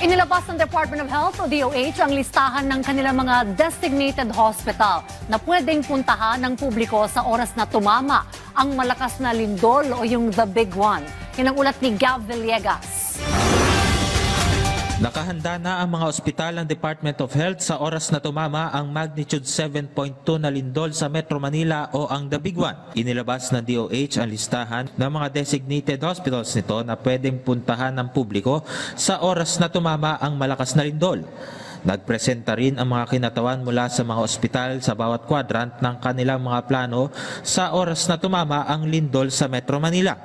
Inilabas ng Department of Health o DOH ang listahan ng kanilang mga designated hospital na pwedeng puntahan ng publiko sa oras na tumama ang malakas na lindol o yung the big one. Yan ang ulat ni Gab Villegas. Nakahanda na ang mga ospital ng Department of Health sa oras na tumama ang magnitude 7.2 na lindol sa Metro Manila o ang The Big One. Inilabas ng DOH ang listahan ng mga designated hospitals nito na pwedeng puntahan ng publiko sa oras na tumama ang malakas na lindol. Nagpresenta rin ang mga kinatawan mula sa mga ospital sa bawat quadrant ng kanilang mga plano sa oras na tumama ang lindol sa Metro Manila.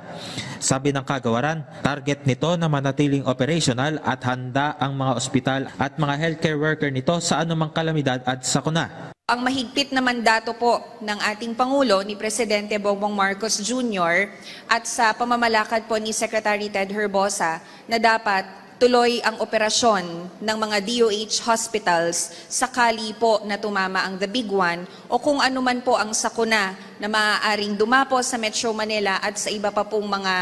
Sabi ng kagawaran, target nito na manatiling operational at handa ang mga ospital at mga healthcare worker nito sa anumang kalamidad at sakuna. Ang mahigpit na mandato po ng ating Pangulo ni Presidente Bongbong Marcos Jr. at sa pamamalakad po ni Secretary Ted Herbosa na dapat tuloy ang operasyon ng mga DOH hospitals sakali po na tumama ang The Big One o kung ano man po ang sakuna na maaaring dumapo sa Metro Manila at sa iba pa pong mga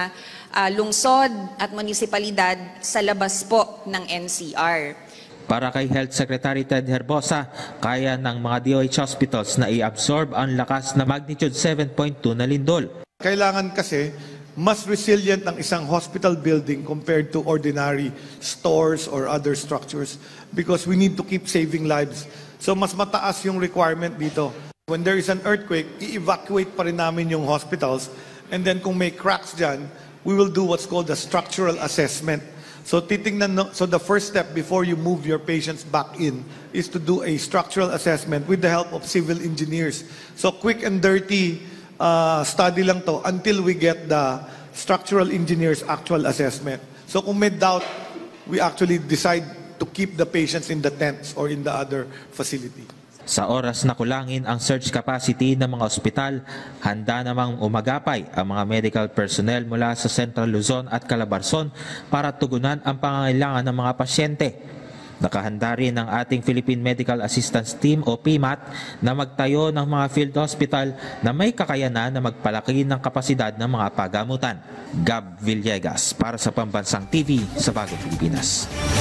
lungsod at munisipalidad sa labas po ng NCR. Para kay Health Secretary Ted Herbosa, kaya ng mga DOH hospitals na i-absorb ang lakas na magnitude 7.2 na lindol. Kailangan kasi mas resilient ang isang hospital building compared to ordinary stores or other structures because we need to keep saving lives. So mas mataas yung requirement dito. When there is an earthquake, i-evacuate pa rin namin yung hospitals and then kung may cracks dyan, we will do what's called a structural assessment. So the first step before you move your patients back in is to do a structural assessment with the help of civil engineers. So quick and dirty study lang to until we get the structural engineer's actual assessment. So kung may doubt, we actually decide to keep the patients in the tents or in the other facility. Sa oras na kulangin ang surge capacity ng mga ospital, handa namang umagapay ang mga medical personnel mula sa Central Luzon at Calabarzon para tugunan ang pangangailangan ng mga pasyente. Nakahanda rin ang ating Philippine Medical Assistance Team o PMAT na magtayo ng mga field hospital na may kakayanan na magpalaki ng kapasidad ng mga pagamutan. Gab Villegas para sa Pambansang TV sa Bagong Pilipinas.